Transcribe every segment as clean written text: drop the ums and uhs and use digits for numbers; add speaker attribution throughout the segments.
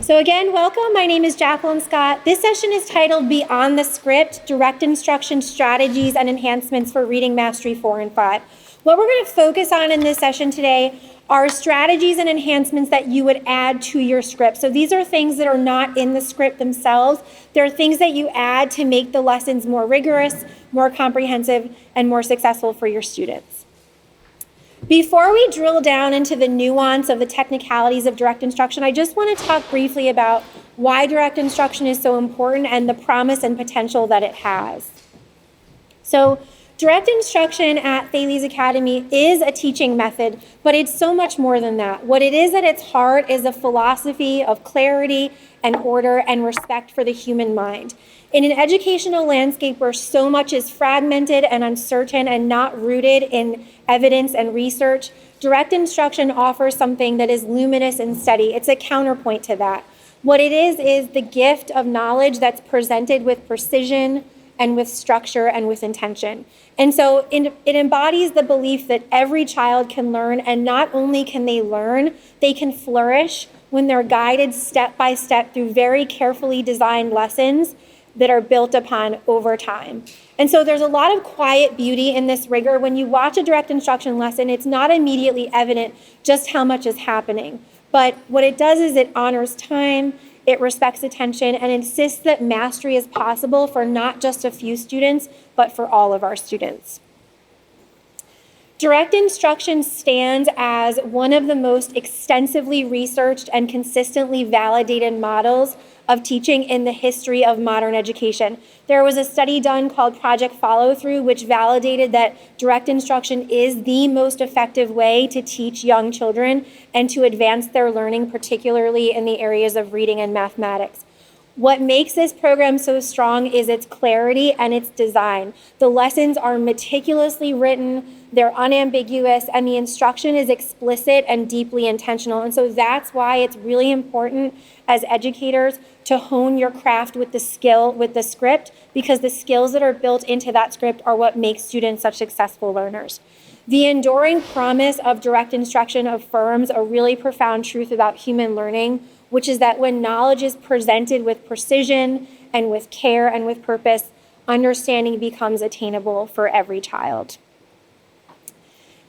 Speaker 1: So again, welcome. My name is Jacqueline Scott. This session is titled Beyond the Script, Direct Instruction Strategies and Enhancements for Reading Mastery 4 and 5. What we're going to focus on in this session today are strategies and enhancements that you would add to your script. So these are things that are not in the script themselves. There are things that you add to make the lessons more rigorous, more comprehensive, and more successful for your students. Before we drill down into the nuance of the technicalities of direct instruction, I just want to talk briefly about why direct instruction is so important and the promise and potential that it has. So, direct instruction at Thales Academy is a teaching method, but it's so much more than that. What it is at its heart is a philosophy of clarity and order and respect for the human mind. In an educational landscape where so much is fragmented and uncertain and not rooted in evidence and research, direct instruction offers something that is luminous and steady. It's a counterpoint to that. What it is the gift of knowledge that's presented with precision and with structure and with intention. And so it embodies the belief that every child can learn, and not only can they learn, they can flourish when they're guided step by step through very carefully designed lessons that are built upon over time. And so there's a lot of quiet beauty in this rigor. When you watch a direct instruction lesson, it's not immediately evident just how much is happening. But what it does is it honors time, it respects attention, and insists that mastery is possible for not just a few students, but for all of our students. Direct instruction stands as one of the most extensively researched and consistently validated models of teaching in the history of modern education. There was a study done called Project Follow-Through, which validated that direct instruction is the most effective way to teach young children and to advance their learning, particularly in the areas of reading and mathematics. What makes this program so strong is its clarity and its design. The lessons are meticulously written, they're unambiguous, and the instruction is explicit and deeply intentional. And so that's why it's really important as educators to hone your craft with the script, because the skills that are built into that script are what makes students such successful learners. The enduring promise of direct instruction affirms a really profound truth about human learning, which is that when knowledge is presented with precision and with care and with purpose, understanding becomes attainable for every child.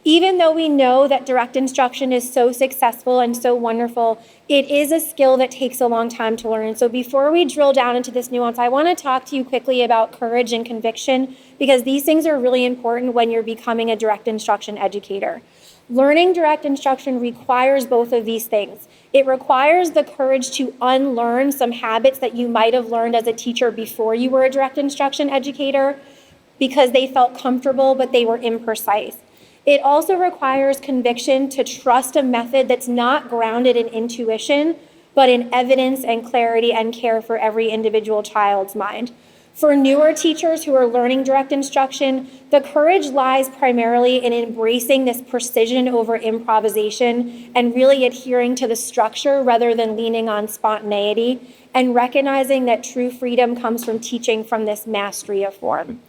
Speaker 1: Even though we know that direct instruction is so successful and so wonderful, it is a skill that takes a long time to learn. And so before we drill down into this nuance, I want to talk to you quickly about courage and conviction, because these things are really important when you're becoming a direct instruction educator. Learning direct instruction requires both of these things. It requires the courage to unlearn some habits that you might have learned as a teacher before you were a direct instruction educator, because they felt comfortable, but they were imprecise. It also requires conviction to trust a method that's not grounded in intuition, but in evidence and clarity and care for every individual child's mind. For newer teachers who are learning direct instruction, the courage lies primarily in embracing this precision over improvisation and really adhering to the structure rather than leaning on spontaneity, and recognizing that true freedom comes from teaching from this mastery of form.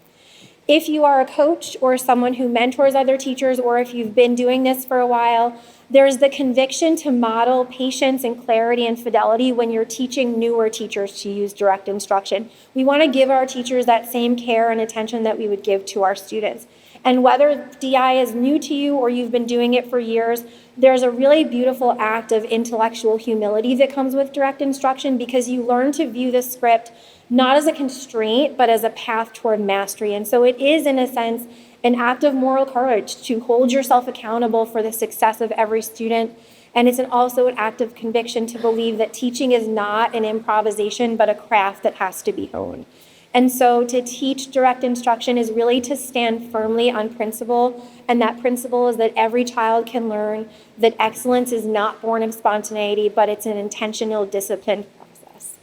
Speaker 1: If you are a coach or someone who mentors other teachers, or if you've been doing this for a while, there's the conviction to model patience and clarity and fidelity when you're teaching newer teachers to use direct instruction. We want to give our teachers that same care and attention that we would give to our students. And whether DI is new to you or you've been doing it for years, there's a really beautiful act of intellectual humility that comes with direct instruction, because you learn to view the script not as a constraint, but as a path toward mastery. And so it is, in a sense, an act of moral courage to hold yourself accountable for the success of every student. And it's also an act of conviction to believe that teaching is not an improvisation, but a craft that has to be honed. And so to teach direct instruction is really to stand firmly on principle, and that principle is that every child can learn, that excellence is not born of spontaneity, but it's an intentional, disciplined process.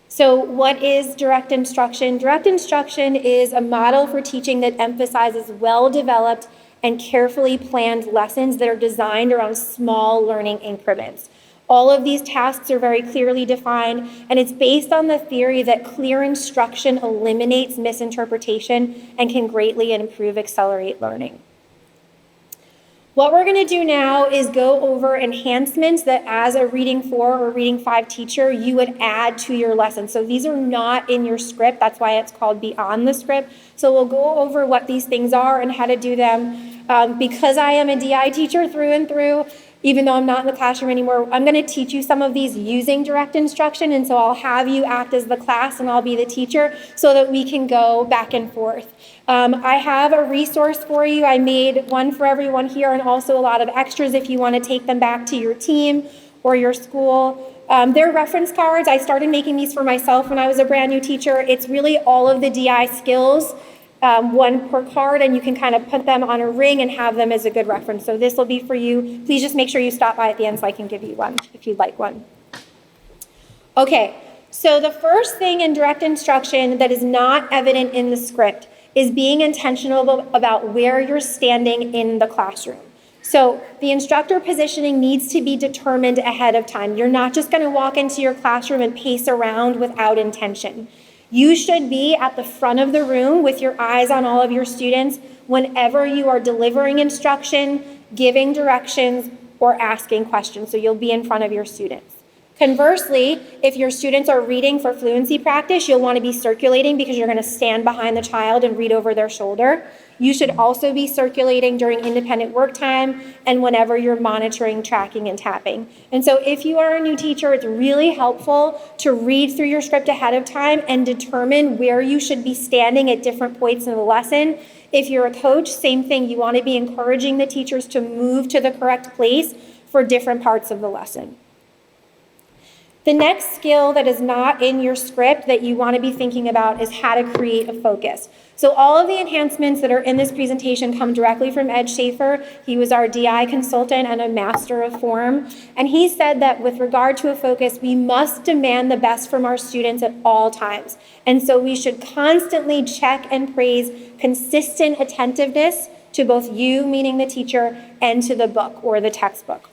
Speaker 1: So what is direct instruction? Direct instruction is a model for teaching that emphasizes well-developed and carefully planned lessons that are designed around small learning increments. All of these tasks are very clearly defined, and it's based on the theory that clear instruction eliminates misinterpretation and can greatly improve accelerate learning. What we're going to do now is go over enhancements that as a reading 4 or reading 5 teacher, you would add to your lesson. So these are not in your script. That's why it's called Beyond the Script. So we'll go over what these things are and how to do them. Because I am a DI teacher through and through, even though I'm not in the classroom anymore, I'm going to teach you some of these using direct instruction. And so I'll have you act as the class and I'll be the teacher so that we can go back and forth. I have a resource for you. I made one for everyone here and also a lot of extras if you want to take them back to your team or your school. They're reference cards. I started making these for myself when I was a brand new teacher. It's really all of the DI skills, one per card, and you can kind of put them on a ring and have them as a good reference. So this will be for you. Please just make sure you stop by at the end so I can give you one if you'd like one. Okay, so the first thing in direct instruction that is not evident in the script is being intentional about where you're standing in the classroom. So the instructor positioning needs to be determined ahead of time. You're not just going to walk into your classroom and pace around without intention. You should be at the front of the room with your eyes on all of your students whenever you are delivering instruction, giving directions, or asking questions. So you'll be in front of your students. Conversely, if your students are reading for fluency practice, you'll want to be circulating because you're going to stand behind the child and read over their shoulder. You should also be circulating during independent work time and whenever you're monitoring, tracking, and tapping. And so if you are a new teacher, it's really helpful to read through your script ahead of time and determine where you should be standing at different points in the lesson. If you're a coach, same thing. You want to be encouraging the teachers to move to the correct place for different parts of the lesson. The next skill that is not in your script that you want to be thinking about is how to create a focus. So all of the enhancements that are in this presentation come directly from Ed Schaeffer. He was our DI consultant and a master of form. And he said that with regard to a focus, we must demand the best from our students at all times. And so we should constantly check and praise consistent attentiveness to both you, meaning the teacher, and to the book or the textbook.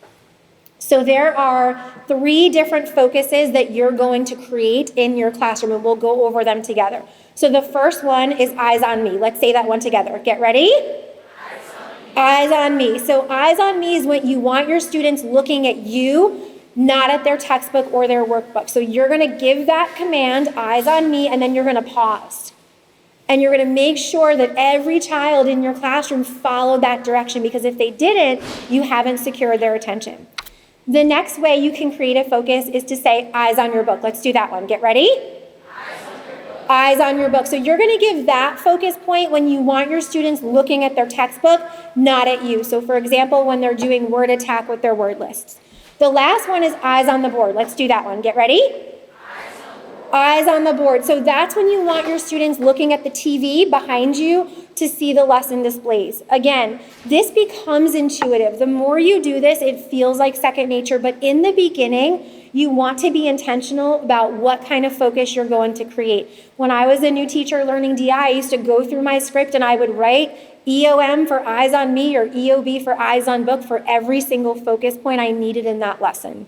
Speaker 1: So there are 3 different focuses that you're going to create in your classroom, and we'll go over them together. So the first one is eyes on me. Let's say that one together. Get ready? Eyes on me. So eyes on me is when you want your students looking at you, not at their textbook or their workbook. So you're going to give that command, eyes on me, and then you're going to pause. And you're going to make sure that every child in your classroom followed that direction, because if they didn't, you haven't secured their attention. The next way you can create a focus is to say, eyes on your book. Let's do that one. Get ready? Eyes on your book. So you're going to give that focus point when you want your students looking at their textbook, not at you. So for example, when they're doing word attack with their word lists. The last one is eyes on the board. Let's do that one. Get ready? Eyes on the board. So that's when you want your students looking at the TV behind you to see the lesson displays. Again, this becomes intuitive. The more you do this, it feels like second nature, but in the beginning, you want to be intentional about what kind of focus you're going to create. When I was a new teacher learning DI, I used to go through my script and I would write EOM for eyes on me or EOB for eyes on book for every single focus point I needed in that lesson.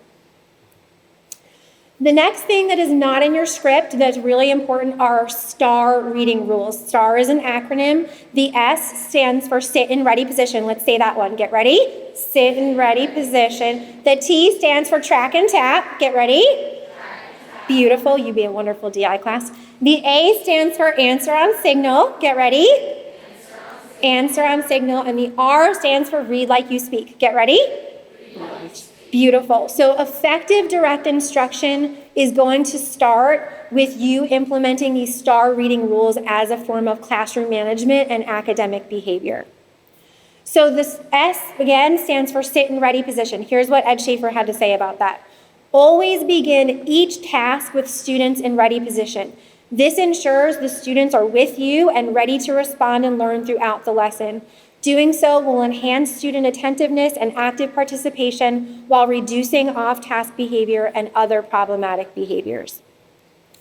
Speaker 1: The next thing that is not in your script that's really important are STAR reading rules. STAR is an acronym. The S stands for sit in ready position. Let's say that one. Get ready? Sit in ready position. The T stands for track and tap. Get ready? Beautiful. You be a wonderful DI class. The A stands for answer on signal. Get ready? Answer on signal. And the R stands for read like you speak. Get ready? Beautiful. So effective direct instruction is going to start with you implementing these STAR reading rules as a form of classroom management and academic behavior. So this S, again, stands for sit in ready position. Here's what Ed Schaeffer had to say about that. Always begin each task with students in ready position. This ensures the students are with you and ready to respond and learn throughout the lesson. Doing so will enhance student attentiveness and active participation while reducing off-task behavior and other problematic behaviors.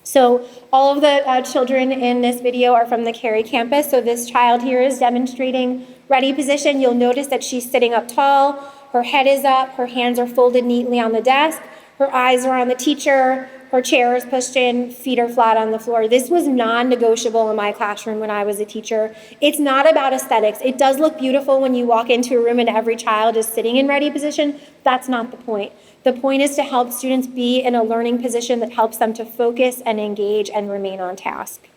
Speaker 1: So all of the children in this video are from the Cary campus. So this child here is demonstrating ready position. You'll notice that she's sitting up tall, her head is up, her hands are folded neatly on the desk, her eyes are on the teacher, her chair is pushed in, feet are flat on the floor. This was non-negotiable in my classroom when I was a teacher. It's not about aesthetics. It does look beautiful when you walk into a room and every child is sitting in ready position. That's not the point. The point is to help students be in a learning position that helps them to focus and engage and remain on task.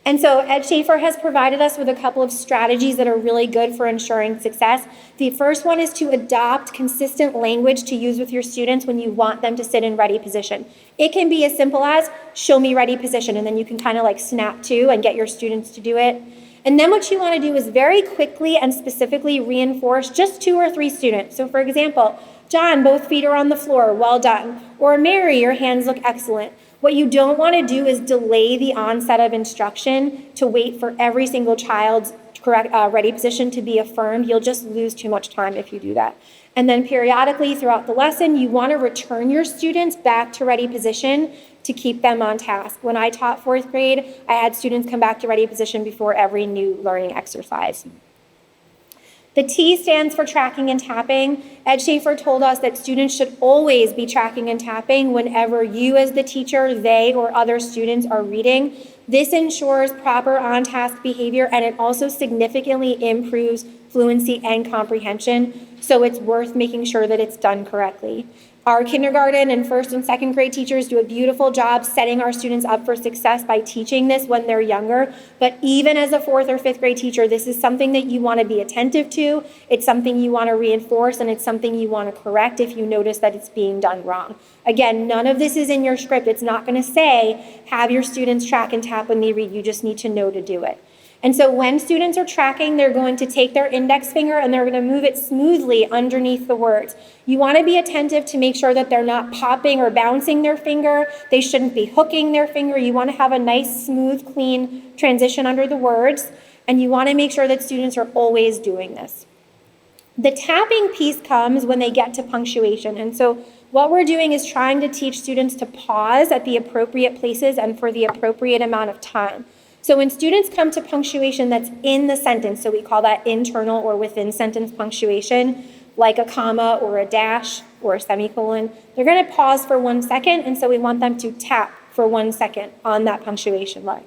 Speaker 1: And so Ed Schaeffer has provided us with a couple of strategies that are really good for ensuring success. The first one is to adopt consistent language to use with your students when you want them to sit in ready position. It can be as simple as, show me ready position, and then you can kind of like snap to and get your students to do it. And then what you want to do is very quickly and specifically reinforce just 2 or 3 students. So for example, John, both feet are on the floor, well done. Or Mary, your hands look excellent. What you don't want to do is delay the onset of instruction to wait for every single child's correct ready position to be affirmed. You'll just lose too much time if you do that. And then periodically throughout the lesson, you want to return your students back to ready position to keep them on task. When I taught 4th grade, I had students come back to ready position before every new learning exercise. The T stands for tracking and tapping. Ed Schaeffer told us that students should always be tracking and tapping whenever you as the teacher, they or other students are reading. This ensures proper on-task behavior, and it also significantly improves fluency and comprehension, so it's worth making sure that it's done correctly. Our kindergarten and 1st and 2nd grade teachers do a beautiful job setting our students up for success by teaching this when they're younger. But even as a 4th or 5th grade teacher, this is something that you want to be attentive to. It's something you want to reinforce, and it's something you want to correct if you notice that it's being done wrong. Again, none of this is in your script. It's not going to say, have your students track and tap when they read. You just need to know to do it. And so when students are tracking, they're going to take their index finger and they're going to move it smoothly underneath the words. You want to be attentive to make sure that they're not popping or bouncing their finger. They shouldn't be hooking their finger. You want to have a nice, smooth, clean transition under the words. And you want to make sure that students are always doing this. The tapping piece comes when they get to punctuation. And so what we're doing is trying to teach students to pause at the appropriate places and for the appropriate amount of time. So when students come to punctuation that's in the sentence, so we call that internal or within sentence punctuation, like a comma or a dash or a semicolon, they're going to pause for 1 second, and so we want them to tap for 1 second on that punctuation mark.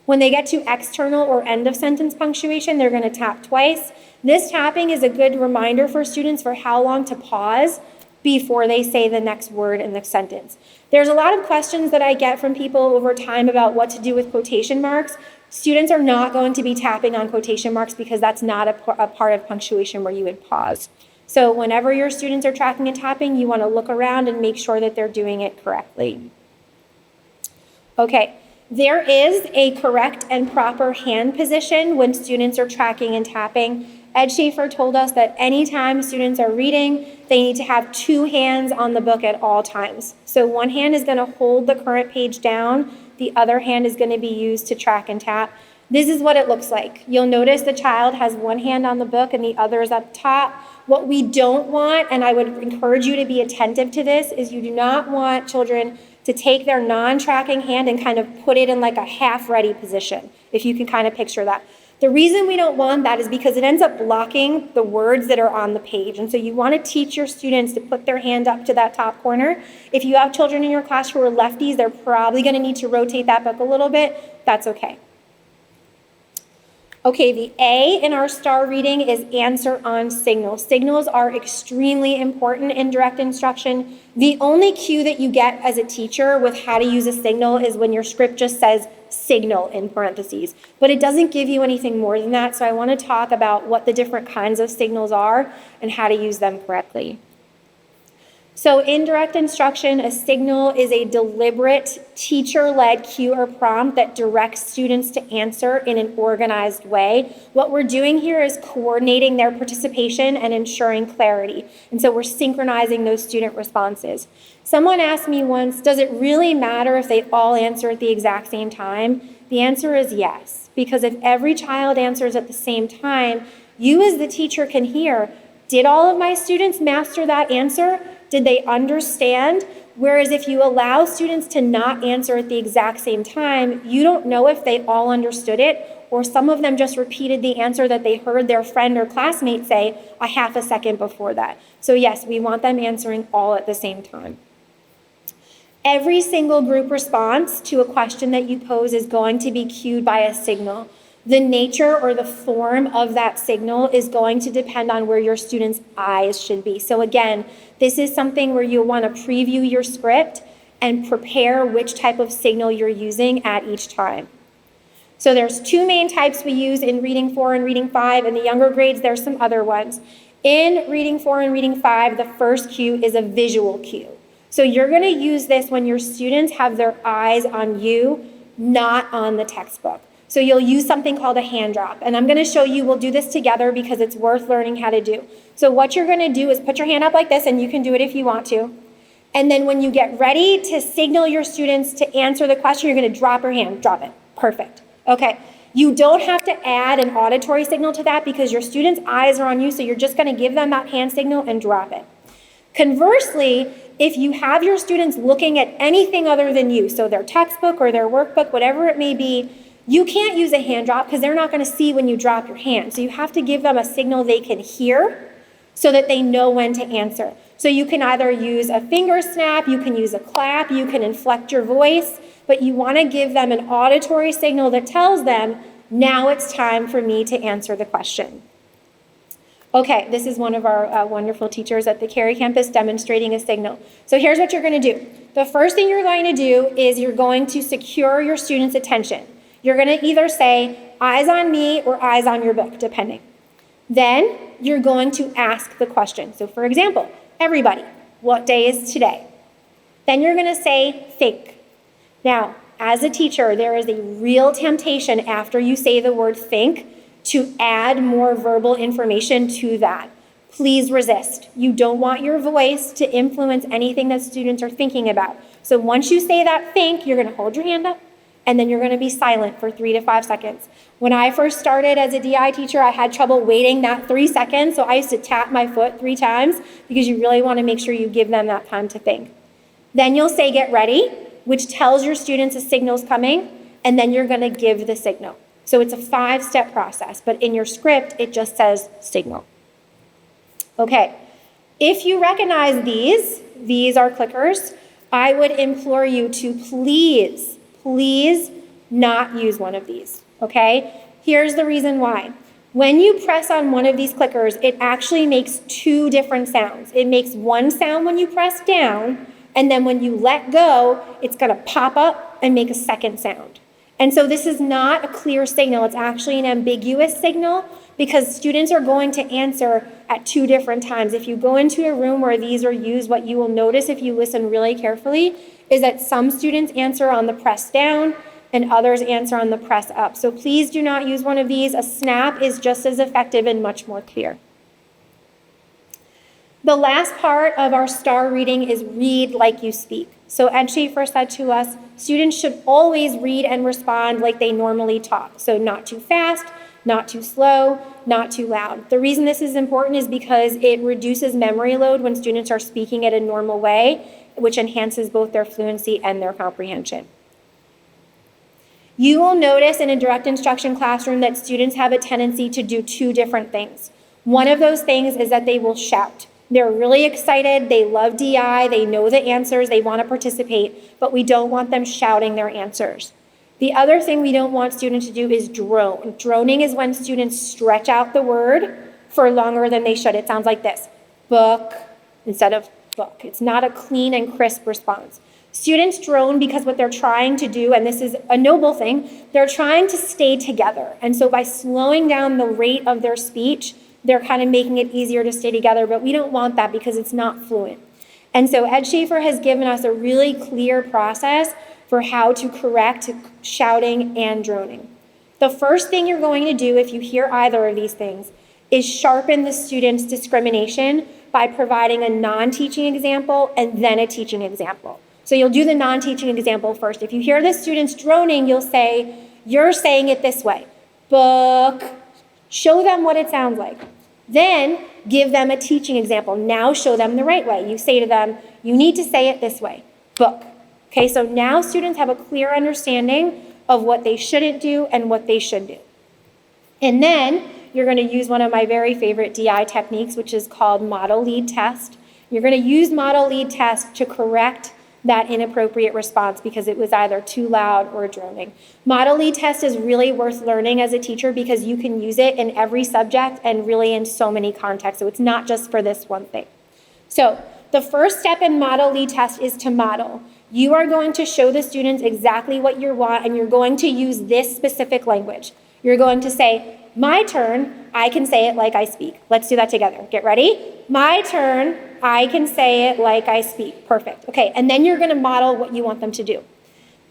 Speaker 1: When they get to external or end of sentence punctuation, they're going to tap twice. This tapping is a good reminder for students for how long to pause before they say the next word in the sentence. There's a lot of questions that I get from people over time about what to do with quotation marks. Students are not going to be tapping on quotation marks because that's not a part of punctuation where you would pause. So whenever your students are tracking and tapping, you want to look around and make sure that they're doing it correctly. Okay, there is a correct and proper hand position when students are tracking and tapping. Ed Schaeffer told us that anytime students are reading, they need to have 2 hands on the book at all times. So one hand is going to hold the current page down, the other hand is going to be used to track and tap. This is what it looks like. You'll notice the child has one hand on the book and the other is up top. What we don't want, and I would encourage you to be attentive to this, is you do not want children to take their non-tracking hand and kind of put it in like a half-ready position, if you can kind of picture that. The reason we don't want that is because it ends up blocking the words that are on the page. And so you want to teach your students to put their hand up to that top corner. If you have children in your class who are lefties, they're probably going to need to rotate that book a little bit. That's okay. Okay, the A in our star reading is answer on signals. Signals are extremely important in direct instruction. The only cue that you get as a teacher with how to use a signal is when your script just says signal in parentheses, but it doesn't give you anything more than that. So I want to talk about what the different kinds of signals are and how to use them correctly. So in direct instruction, a signal is a deliberate teacher-led cue or prompt that directs students to answer in an organized way. What we're doing here is coordinating their participation and ensuring clarity. And so we're synchronizing those student responses. Someone asked me once, does it really matter if they all answer at the exact same time? The answer is yes, because if every child answers at the same time, you as the teacher can hear, did all of my students master that answer? Did they understand? Whereas if you allow students to not answer at the exact same time, you don't know if they all understood it, or some of them just repeated the answer that they heard their friend or classmate say a half a second before that. So yes, we want them answering all at the same time. Every single group response to a question that you pose is going to be cued by a signal. The nature or the form of that signal is going to depend on where your students' eyes should be. So again, this is something where you'll want to preview your script and prepare which type of signal you're using at each time. So there's two main types we use in Reading 4 and Reading 5. In the younger grades, there's some other ones. In Reading 4 and Reading 5, the first cue is a visual cue. So you're going to use this when your students have their eyes on you, not on the textbook. So you'll use something called a hand drop. And I'm going to show you, we'll do this together because it's worth learning how to do. So what you're going to do is put your hand up like this, and you can do it if you want to. And then when you get ready to signal your students to answer the question, you're going to drop your hand. Drop it. Perfect. Okay. You don't have to add an auditory signal to that because your students' eyes are on you, so you're just going to give them that hand signal and drop it. Conversely, if you have your students looking at anything other than you, so their textbook or their workbook, whatever it may be, you can't use a hand drop because they're not going to see when you drop your hand. So you have to give them a signal they can hear so that they know when to answer. So you can either use a finger snap, you can use a clap, you can inflect your voice, but you want to give them an auditory signal that tells them, now it's time for me to answer the question. Okay, this is one of our wonderful teachers at the Cary campus demonstrating a signal. So here's what you're going to do. The first thing you're going to do is you're going to secure your students' attention. You're going to either say, eyes on me or eyes on your book, depending. Then you're going to ask the question. So for example, everybody, what day is today? Then you're going to say, think. Now, as a teacher, there is a real temptation after you say the word think to add more verbal information to that. Please resist. You don't want your voice to influence anything that students are thinking about. So once you say that think, you're going to hold your hand up, and then you're going to be silent for 3 to 5 seconds. When I first started as a DI teacher, I had trouble waiting that 3 seconds, so I used to tap my foot 3 times because you really want to make sure you give them that time to think. Then you'll say, get ready, which tells your students a signal's coming, and then you're going to give the signal. So it's a 5-step process, but in your script, it just says signal. Okay, if you recognize these are clickers, I would implore you to please not use one of these, okay? Here's the reason why. When you press on one of these clickers, it actually makes 2 different sounds. It makes one sound when you press down, and then when you let go, it's gonna pop up and make a second sound. And so this is not a clear signal, it's actually an ambiguous signal because students are going to answer at 2 different times. If you go into a room where these are used, what you will notice if you listen really carefully is that some students answer on the press down and others answer on the press up. So please do not use one of these. A snap is just as effective and much more clear. The last part of our STAR reading is read like you speak. So Ed Schaeffer said to us, students should always read and respond like they normally talk. So not too fast, not too slow, not too loud. The reason this is important is because it reduces memory load when students are speaking at a normal way, which enhances both their fluency and their comprehension. You will notice in a direct instruction classroom that students have a tendency to do 2 different things. One of those things is that they will shout. They're really excited, they love DI, they know the answers, they want to participate, but we don't want them shouting their answers. The other thing we don't want students to do is drone. Droning is when students stretch out the word for longer than they should. It sounds like this, book instead of book. It's not a clean and crisp response. Students drone because what they're trying to do, and this is a noble thing, they're trying to stay together. And so by slowing down the rate of their speech, they're kind of making it easier to stay together, but we don't want that because it's not fluent. And so Ed Schaeffer has given us a really clear process for how to correct shouting and droning. The first thing you're going to do if you hear either of these things is sharpen the student's discrimination by providing a non-teaching example and then a teaching example. So you'll do the non-teaching example first. If you hear the students droning, you'll say, you're saying it this way, book. Show them what it sounds like. Then give them a teaching example. Now show them the right way. You say to them, you need to say it this way, book. Okay, so now students have a clear understanding of what they shouldn't do and what they should do. And then you're going to use one of my very favorite DI techniques, which is called model lead test. You're going to use model lead test to correct that inappropriate response because it was either too loud or droning. Model E test is really worth learning as a teacher because you can use it in every subject and really in so many contexts. So it's not just for this one thing. So the first step in Model E test is to model. You are going to show the students exactly what you want, and you're going to use this specific language. You're going to say, my turn, I can say it like I speak. Let's do that together. Get ready? My turn, I can say it like I speak. Perfect. Okay, and then you're going to model what you want them to do.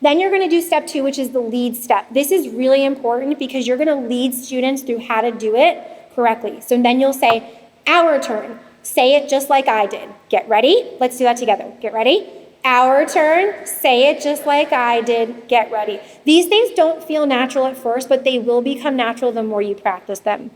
Speaker 1: Then you're going to do step 2, which is the lead step. This is really important because you're going to lead students through how to do it correctly. So then you'll say, our turn. Say it just like I did. Get ready? Let's do that together. Get ready? Our turn. Say it just like I did. Get ready. These things don't feel natural at first, but they will become natural the more you practice them.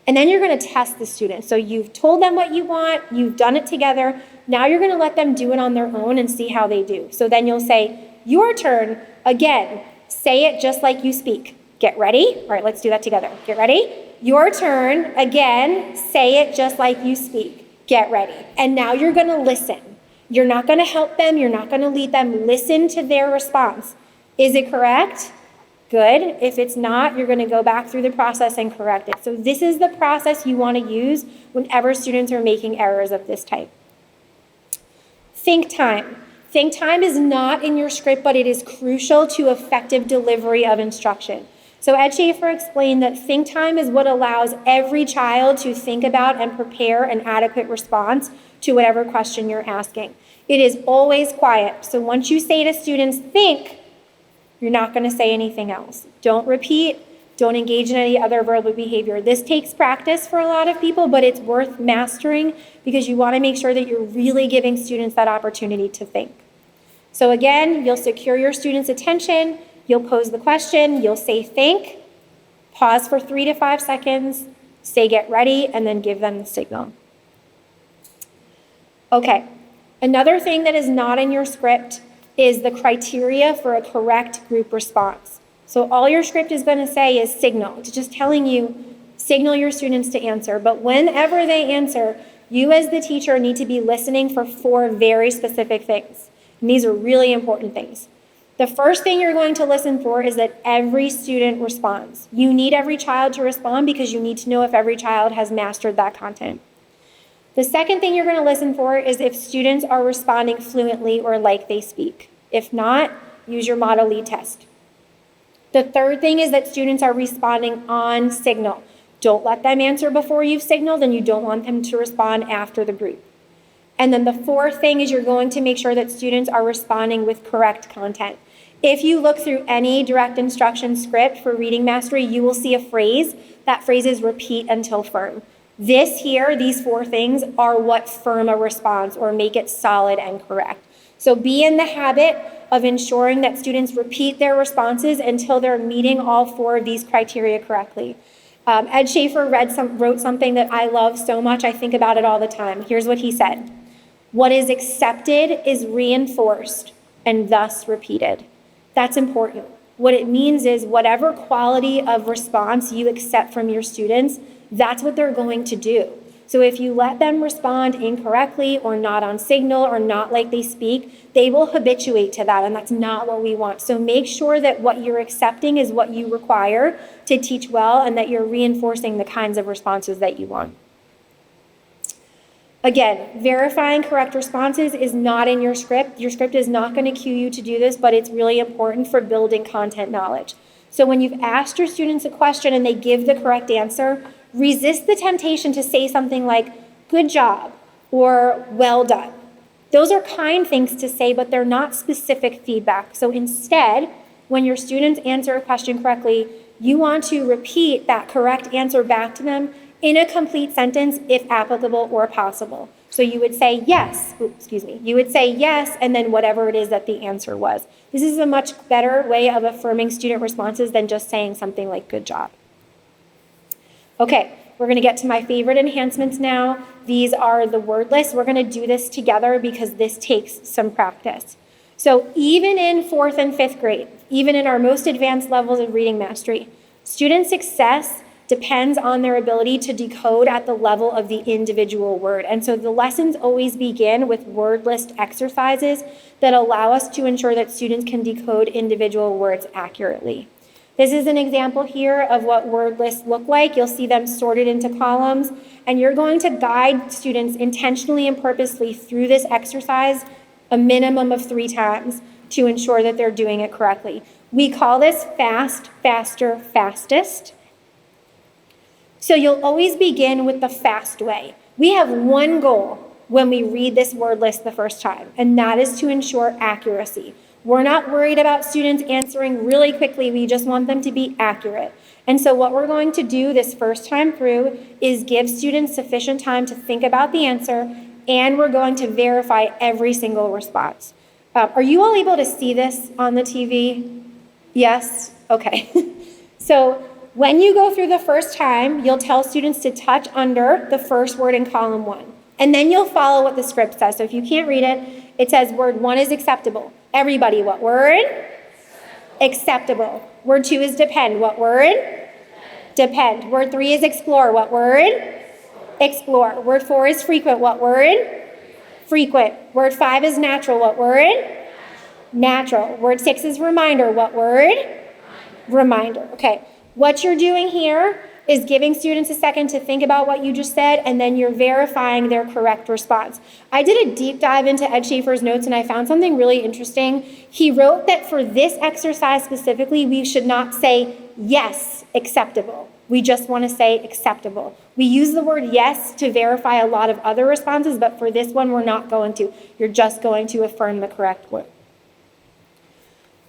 Speaker 1: And then you're going to test the students. So you've told them what you want. You've done it together. Now you're going to let them do it on their own and see how they do. So then you'll say, your turn. Again, say it just like you speak. Get ready? All right, let's do that together. Get ready? Your turn. Again, say it just like you speak. Get ready. And now you're going to listen. You're not going to help them. You're not going to lead them. Listen to their response. Is it correct? Good. If it's not, you're going to go back through the process and correct it. So this is the process you want to use whenever students are making errors of this type. Think time. Think time is not in your script, but it is crucial to effective delivery of instruction. So Ed Schaeffer explained that think time is what allows every child to think about and prepare an adequate response to whatever question you're asking. It is always quiet. So once you say to students, think, you're not going to say anything else. Don't repeat. Don't engage in any other verbal behavior. This takes practice for a lot of people, but it's worth mastering because you want to make sure that you're really giving students that opportunity to think. So again, you'll secure your students' attention. You'll pose the question. You'll say think. Pause for 3 to 5 seconds. Say get ready, and then give them the signal. Okay. Another thing that is not in your script is the criteria for a correct group response. So all your script is going to say is signal. It's just telling you, signal your students to answer. But whenever they answer, you as the teacher need to be listening for 4 very specific things. And these are really important things. The first thing you're going to listen for is that every student responds. You need every child to respond because you need to know if every child has mastered that content. The second thing you're going to listen for is if students are responding fluently or like they speak. If not, use your Model E test. The third thing is that students are responding on signal. Don't let them answer before you've signaled, and you don't want them to respond after the group. And then the fourth thing is you're going to make sure that students are responding with correct content. If you look through any direct instruction script for reading mastery, you will see a phrase. That phrase is repeat until firm. This here, these 4 things, are what firm a response or make it solid and correct. So be in the habit of ensuring that students repeat their responses until they're meeting all 4 of these criteria correctly. Ed Schaeffer wrote something that I love so much. I think about it all the time. Here's what he said. What is accepted is reinforced and thus repeated. That's important. What it means is whatever quality of response you accept from your students, that's what they're going to do. So if you let them respond incorrectly or not on signal or not like they speak, they will habituate to that, and that's not what we want. So make sure that what you're accepting is what you require to teach well and that you're reinforcing the kinds of responses that you want. Again, verifying correct responses is not in your script. Your script is not going to cue you to do this, but it's really important for building content knowledge. So when you've asked your students a question and they give the correct answer, resist the temptation to say something like, good job, or well done. Those are kind things to say, but they're not specific feedback. So instead, when your students answer a question correctly, you want to repeat that correct answer back to them in a complete sentence if applicable or possible. So you would say yes, you would say yes, and then whatever it is that the answer was. This is a much better way of affirming student responses than just saying something like good job. Okay, we're going to get to my favorite enhancements now. These are the word lists. We're going to do this together because this takes some practice. So even in 4th and 5th grade, even in our most advanced levels of reading mastery, student success depends on their ability to decode at the level of the individual word. And so the lessons always begin with word list exercises that allow us to ensure that students can decode individual words accurately. This is an example here of what word lists look like. You'll see them sorted into columns, and you're going to guide students intentionally and purposely through this exercise a minimum of 3 times to ensure that they're doing it correctly. We call this fast, faster, fastest. So you'll always begin with the fast way. We have one goal when we read this word list the first time, and that is to ensure accuracy. We're not worried about students answering really quickly. We just want them to be accurate. And so what we're going to do this first time through is give students sufficient time to think about the answer, and we're going to verify every single response. Are you all able to see this on the TV? Yes? Okay. So when you go through the first time, you'll tell students to touch under the first word in column 1. And then you'll follow what the script says. So if you can't read it, it says word 1 is acceptable. Everybody, what word? Acceptable. Word 2 is depend. What word? Depend. Word 3 is explore. What word? Explore. Word 4 is frequent. What word? Frequent. Word 5 is natural. What word? Natural. Word 6 is reminder. What word? Reminder. Okay. What you're doing here is giving students a second to think about what you just said, and then you're verifying their correct response. I did a deep dive into Ed Schaeffer's notes, and I found something really interesting. He wrote that for this exercise specifically, we should not say yes, acceptable. We just want to say acceptable. We use the word yes to verify a lot of other responses, but for this one, we're not going to. You're just going to affirm the correct word.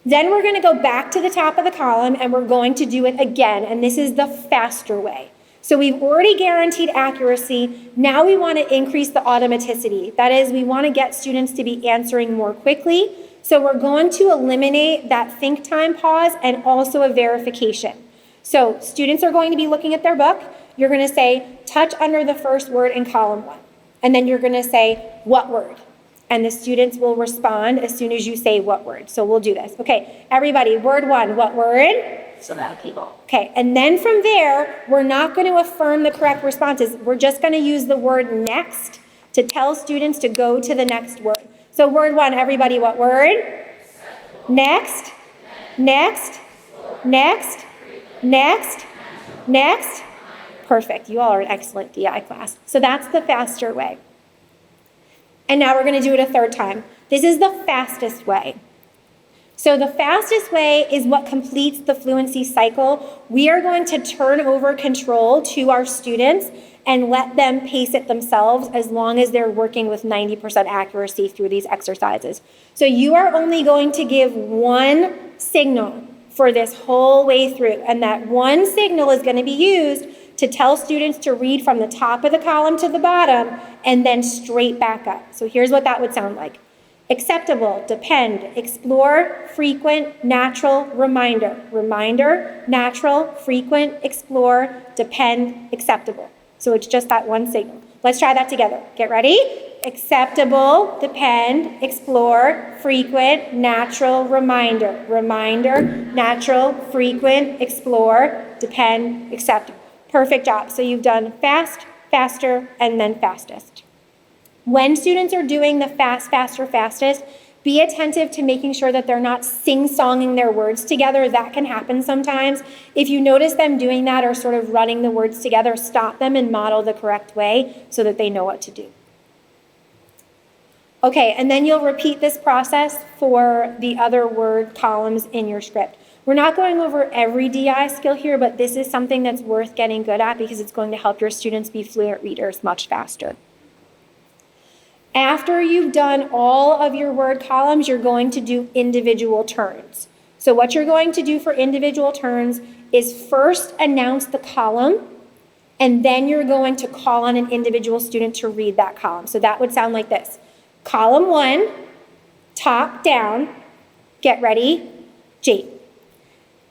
Speaker 1: Then we're going to go back to the top of the column, and we're going to do it again, and this is the faster way. So we've already guaranteed accuracy. Now we want to increase the automaticity. That is, we want to get students to be answering more quickly. So we're going to eliminate that think time pause and also a verification. So students are going to be looking at their book. You're going to say, touch under the first word in column 1. And then you're going to say, what word? And the students will respond as soon as you say what word. So we'll do this. Okay, everybody, word 1, what word?
Speaker 2: People.
Speaker 1: Okay, and then from there, we're not going to affirm the correct responses. We're just going to use the word next to tell students to go to the next word. So word 1, everybody, what word? Next, next, next, next, next. Perfect, you all are an excellent DI class. So that's the faster way. And now we're going to do it a third time. This is the fastest way. So the fastest way is what completes the fluency cycle. We are going to turn over control to our students and let them pace it themselves as long as they're working with 90% accuracy through these exercises. So you are only going to give one signal for this whole way through, and that one signal is going to be used to tell students to read from the top of the column to the bottom and then straight back up. So here's what that would sound like. Acceptable, depend, explore, frequent, natural, reminder. Reminder, natural, frequent, explore, depend, acceptable. So it's just that one signal. Let's try that together. Get ready? Acceptable, depend, explore, frequent, natural, reminder. Reminder, natural, frequent, explore, depend, acceptable. Perfect job. So you've done fast, faster, and then fastest. When students are doing the fast, faster, fastest, be attentive to making sure that they're not sing-songing their words together. That can happen sometimes. If you notice them doing that or sort of running the words together, stop them and model the correct way so that they know what to do. Okay, and then you'll repeat this process for the other word columns in your script. We're not going over every DI skill here, but this is something that's worth getting good at because it's going to help your students be fluent readers much faster. After you've done all of your word columns, you're going to do individual turns. So what you're going to do for individual turns is first announce the column, and then you're going to call on an individual student to read that column. So that would sound like this. Column 1, top down, get ready, Jade.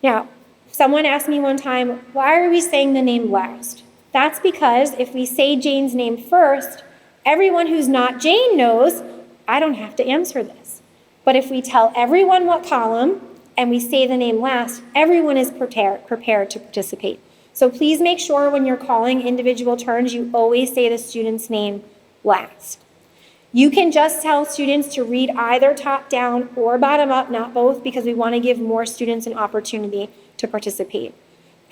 Speaker 1: Now, someone asked me one time, why are we saying the name last? That's because if we say Jane's name first, everyone who's not Jane knows I don't have to answer this. But if we tell everyone what column and we say the name last, everyone is prepared to participate. So please make sure when you're calling individual turns, you always say the student's name last. You can just tell students to read either top down or bottom up, not both, because we want to give more students an opportunity to participate.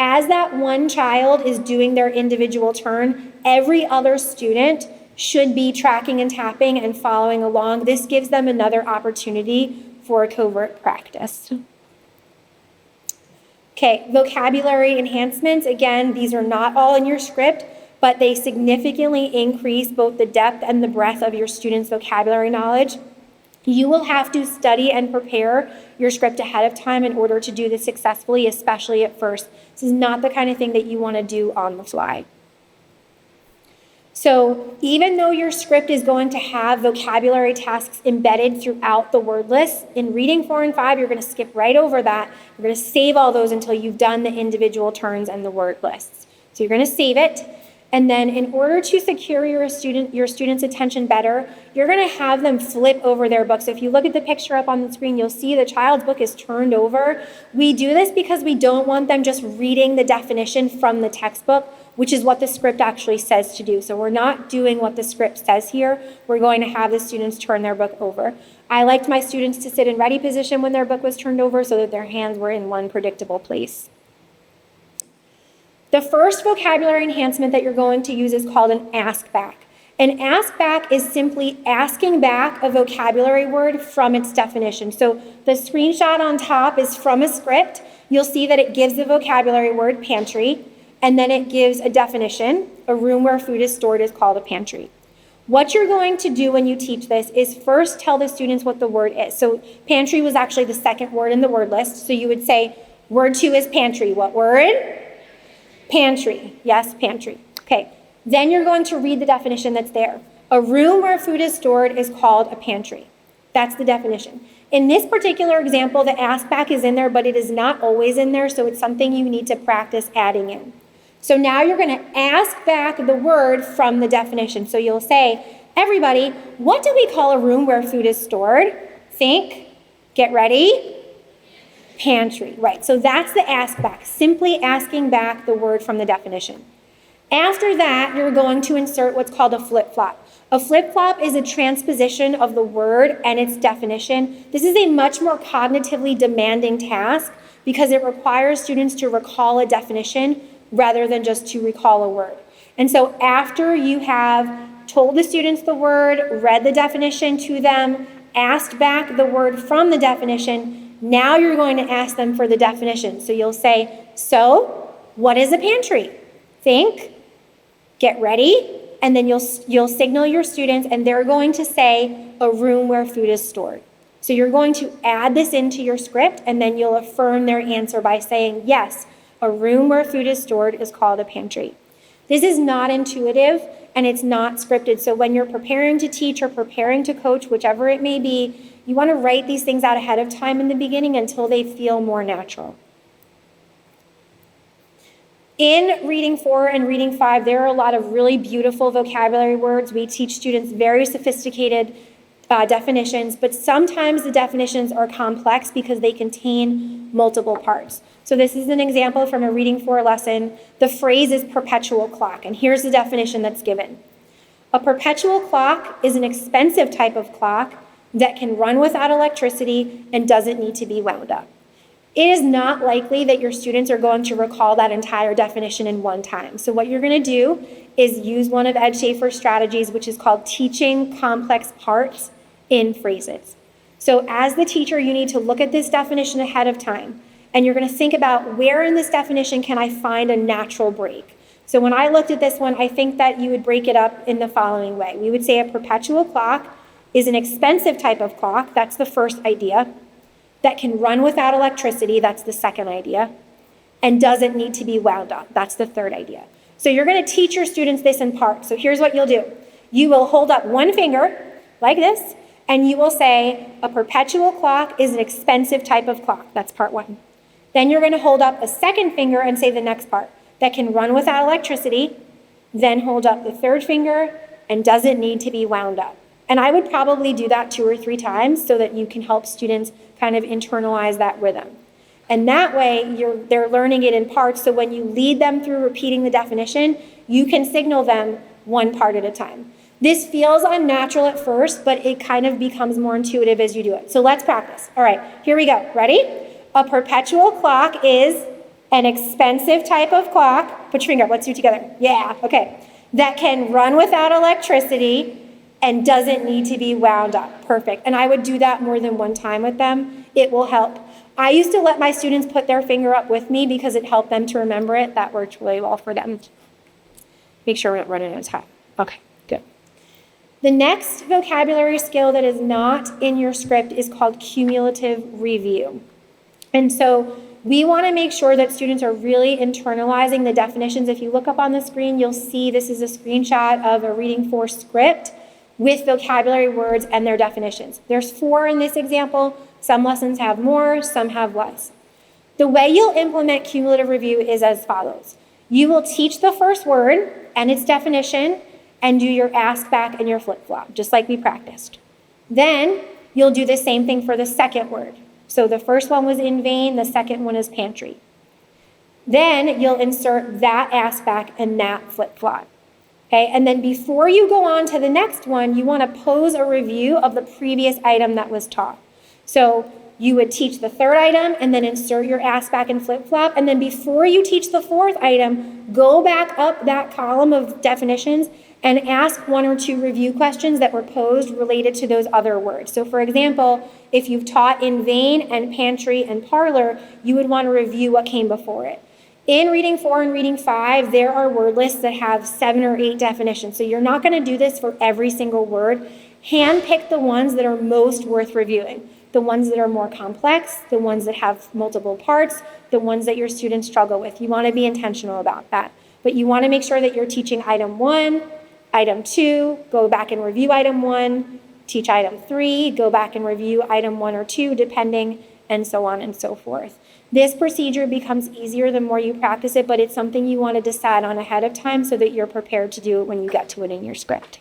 Speaker 1: As that one child is doing their individual turn, every other student should be tracking and tapping and following along. This gives them another opportunity for covert practice. Okay, vocabulary enhancements. Again, these are not all in your script, but they significantly increase both the depth and the breadth of your students' vocabulary knowledge. You will have to study and prepare your script ahead of time in order to do this successfully, especially at first. This is not the kind of thing that you want to do on the fly. So even though your script is going to have vocabulary tasks embedded throughout the word list, in reading 4 and 5, you're going to skip right over that. You're going to save all those until you've done the individual turns and the word lists. So you're going to save it. And then in order to secure your student's attention better, you're going to have them flip over their book. So if you look at the picture up on the screen, you'll see the child's book is turned over. We do this because we don't want them just reading the definition from the textbook, which is what the script actually says to do. So we're not doing what the script says here. We're going to have the students turn their book over. I liked my students to sit in ready position when their book was turned over so that their hands were in one predictable place. The first vocabulary enhancement that you're going to use is called an ask back. An ask back is simply asking back a vocabulary word from its definition. So the screenshot on top is from a script. You'll see that it gives the vocabulary word pantry, and then it gives a definition. A room where food is stored is called a pantry. What you're going to do when you teach this is first tell the students what the word is. So pantry was actually the second word in the word list. So you would say, word 2 is pantry. What word? Pantry. Yes, pantry. Okay. Then you're going to read the definition that's there. A room where food is stored is called a pantry. That's the definition. In this particular example, the ask back is in there, but it is not always in there, so it's something you need to practice adding in. So now you're going to ask back the word from the definition. So you'll say, everybody, what do we call a room where food is stored? Think, get ready. Pantry, right. So that's the ask back, simply asking back the word from the definition. After that, you're going to insert what's called a flip-flop. A flip-flop is a transposition of the word and its definition. This is a much more cognitively demanding task because it requires students to recall a definition rather than just to recall a word. And so after you have told the students the word, read the definition to them, asked back the word from the definition, now you're going to ask them for the definition. So you'll say, so what is a pantry? Think, get ready, and then you'll signal your students and they're going to say a room where food is stored. So you're going to add this into your script and then you'll affirm their answer by saying, yes, a room where food is stored is called a pantry. This is not intuitive and it's not scripted. So when you're preparing to teach or preparing to coach, whichever it may be, you want to write these things out ahead of time in the beginning until they feel more natural. In reading 4 and reading 5, there are a lot of really beautiful vocabulary words. We teach students very sophisticated definitions, but sometimes the definitions are complex because they contain multiple parts. So this is an example from a reading 4 lesson. The phrase is perpetual clock, and here's the definition that's given. A perpetual clock is an expensive type of clock that can run without electricity and doesn't need to be wound up. It is not likely that your students are going to recall that entire definition in one time. So what you're going to do is use one of Ed Schaeffer's strategies, which is called teaching complex parts in phrases. So as the teacher, you need to look at this definition ahead of time, and you're going to think about where in this definition can I find a natural break. So when I looked at this one, I think that you would break it up in the following way. We would say a perpetual clock is an expensive type of clock. That's the first idea. That can run without electricity. That's the second idea. And doesn't need to be wound up. That's the third idea. So you're going to teach your students this in parts. So here's what you'll do. You will hold up one finger like this, and you will say a perpetual clock is an expensive type of clock. That's part 1. Then you're going to hold up a second finger and say the next part. That can run without electricity. Then hold up the third finger and doesn't need to be wound up. And I would probably do that 2 or 3 times so that you can help students kind of internalize that rhythm. And that way, they're learning it in parts, so when you lead them through repeating the definition, you can signal them one part at a time. This feels unnatural at first, but it kind of becomes more intuitive as you do it. So let's practice. All right, here we go. Ready? A perpetual clock is an expensive type of clock. Put your finger up. Let's do it together. Yeah, okay. That can run without electricity and doesn't need to be wound up. Perfect. And I would do that more than one time with them. It will help. I used to let my students put their finger up with me because it helped them to remember it. That worked really well for them. Make sure we're not running out of time. Okay, good. The next vocabulary skill that is not in your script is called cumulative review. And so we want to make sure that students are really internalizing the definitions. If you look up on the screen, you'll see this is a screenshot of a Reading 4 script with vocabulary words and their definitions. There's 4 in this example. Some lessons have more, some have less. The way you'll implement cumulative review is as follows. You will teach the first word and its definition and do your ask back and your flip-flop, just like we practiced. Then you'll do the same thing for the second word. So the first one was in vain, the second one is pantry. Then you'll insert that ask back and that flip-flop. Okay, and then before you go on to the next one, you want to pose a review of the previous item that was taught. So you would teach the third item and then insert your ask back and flip-flop. And then before you teach the fourth item, go back up that column of definitions and ask 1 or 2 review questions that were posed related to those other words. So for example, if you've taught in vain and pantry and parlor, you would want to review what came before it. In Reading 4 and Reading 5, there are word lists that have 7 or 8 definitions. So you're not going to do this for every single word. Handpick the ones that are most worth reviewing. The ones that are more complex, the ones that have multiple parts, the ones that your students struggle with. You want to be intentional about that. But you want to make sure that you're teaching item 1, item 2, go back and review item 1, teach item 3, go back and review item 1 or 2, depending, and so on and so forth. This procedure becomes easier the more you practice it, but it's something you want to decide on ahead of time so that you're prepared to do it when you get to it in your script.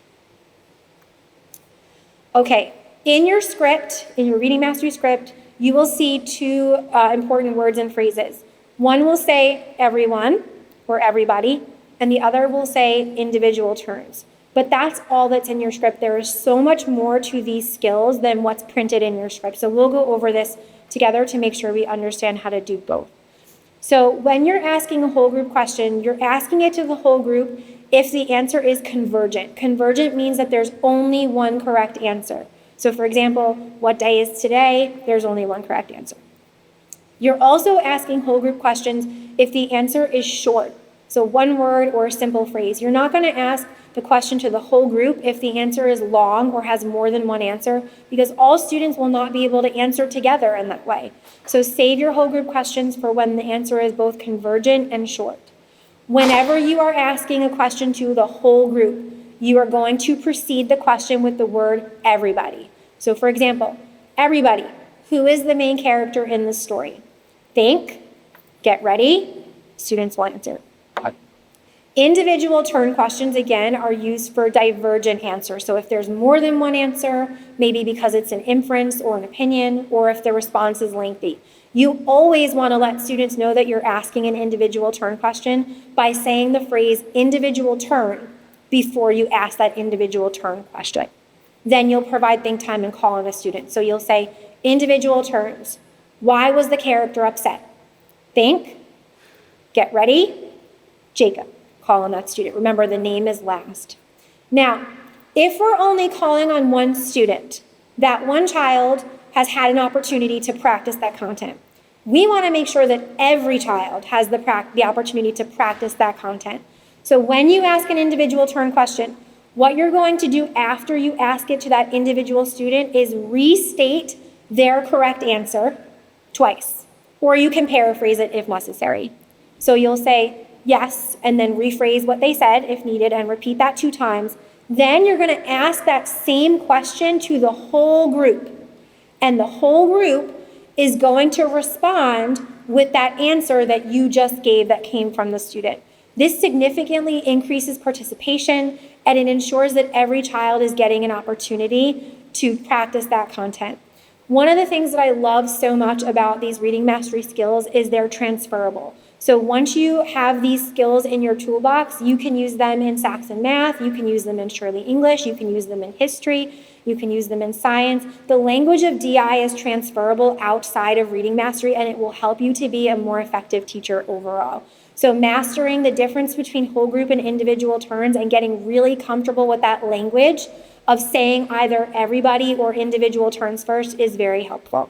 Speaker 1: Okay, in your script, in your Reading Mastery script, you will see 2 important words and phrases. One will say everyone or everybody, and the other will say individual terms. But that's all that's in your script. There is so much more to these skills than what's printed in your script. So we'll go over this together to make sure we understand how to do both. So when you're asking a whole group question, you're asking it to the whole group if the answer is convergent. Convergent means that there's only one correct answer. So for example, what day is today? There's only one correct answer. You're also asking whole group questions if the answer is short. So one word or a simple phrase. You're not going to ask the question to the whole group if the answer is long or has more than one answer, because all students will not be able to answer together in that way. So save your whole group questions for when the answer is both convergent and short. Whenever you are asking a question to the whole group, you are going to precede the question with the word everybody. So for example, everybody, who is the main character in the story? Think, get ready, students will answer. Individual turn questions, again, are used for divergent answers. So if there's more than one answer, maybe because it's an inference or an opinion, or if the response is lengthy. You always want to let students know that you're asking an individual turn question by saying the phrase individual turn before you ask that individual turn question. Then you'll provide think time and call on a student. So you'll say individual turns. Why was the character upset? Think, get ready, Jacob. Call on that student. Remember, the name is last. Now, if we're only calling on one student, that one child has had an opportunity to practice that content. We want to make sure that every child has the opportunity to practice that content. So when you ask an individual turn question, what you're going to do after you ask it to that individual student is restate their correct answer twice, or you can paraphrase it if necessary. So you'll say, yes, and then rephrase what they said if needed and repeat that 2 times. Then you're going to ask that same question to the whole group. And the whole group is going to respond with that answer that you just gave that came from the student. This significantly increases participation, and it ensures that every child is getting an opportunity to practice that content. One of the things that I love so much about these reading mastery skills is they're transferable. So once you have these skills in your toolbox, you can use them in Saxon math, you can use them in Shirley English, you can use them in history, you can use them in science. The language of DI is transferable outside of reading mastery, and it will help you to be a more effective teacher overall. So mastering the difference between whole group and individual turns and getting really comfortable with that language of saying either everybody or individual turns first is very helpful.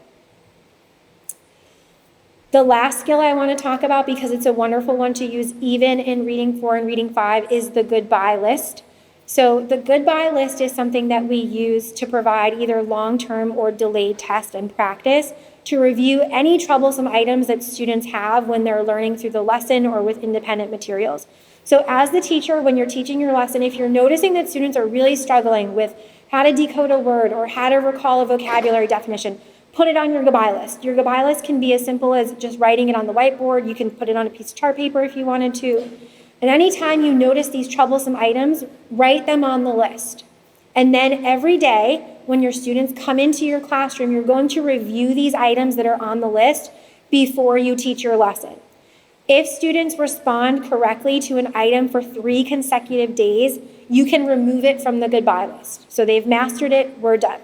Speaker 1: The last skill I want to talk about, because it's a wonderful one to use even in reading 4 and reading 5, is the goodbye list. So the goodbye list is something that we use to provide either long-term or delayed test and practice to review any troublesome items that students have when they're learning through the lesson or with independent materials. So as the teacher, when you're teaching your lesson, if you're noticing that students are really struggling with how to decode a word or how to recall a vocabulary definition, put it on your goodbye list. Your goodbye list can be as simple as just writing it on the whiteboard. You can put it on a piece of chart paper if you wanted to. And anytime you notice these troublesome items, write them on the list. And then every day, when your students come into your classroom, you're going to review these items that are on the list before you teach your lesson. If students respond correctly to an item for 3 consecutive days, you can remove it from the goodbye list. So they've mastered it, we're done.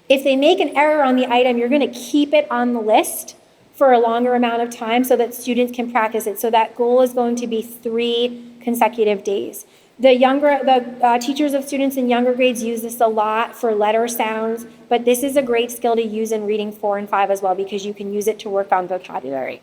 Speaker 1: If they make an error on the item, you're going to keep it on the list for a longer amount of time so that students can practice it. So that goal is going to be 3 consecutive days. The teachers of students in younger grades use this a lot for letter sounds, but this is a great skill to use in reading 4 and 5 as well, because you can use it to work on vocabulary.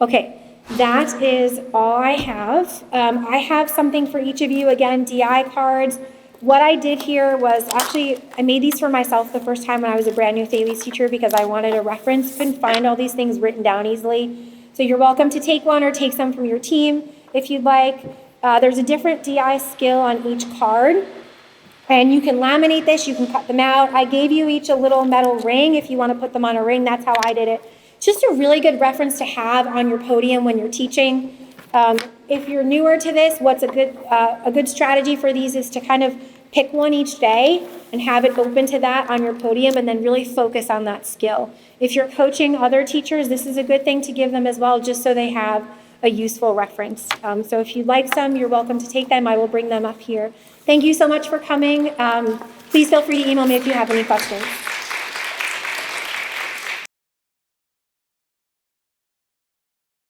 Speaker 1: Okay, that is all I have. I have something for each of you, again, DI cards. What I did here was actually, I made these for myself the first time when I was a brand new Thales teacher because I wanted a reference, couldn't find all these things written down easily. So you're welcome to take one or take some from your team if you'd like. There's a different DI skill on each card. And you can laminate this, you can cut them out. I gave you each a little metal ring if you want to put them on a ring. That's how I did it. It's just a really good reference to have on your podium when you're teaching. If you're newer to this, what's a good strategy for these is to kind of pick one each day and have it open to that on your podium and then really focus on that skill. If you're coaching other teachers, this is a good thing to give them as well, just so they have a useful reference. So if you'd like some, you're welcome to take them. I will bring them up here. Thank you so much for coming. Please feel free to email me if you have any questions.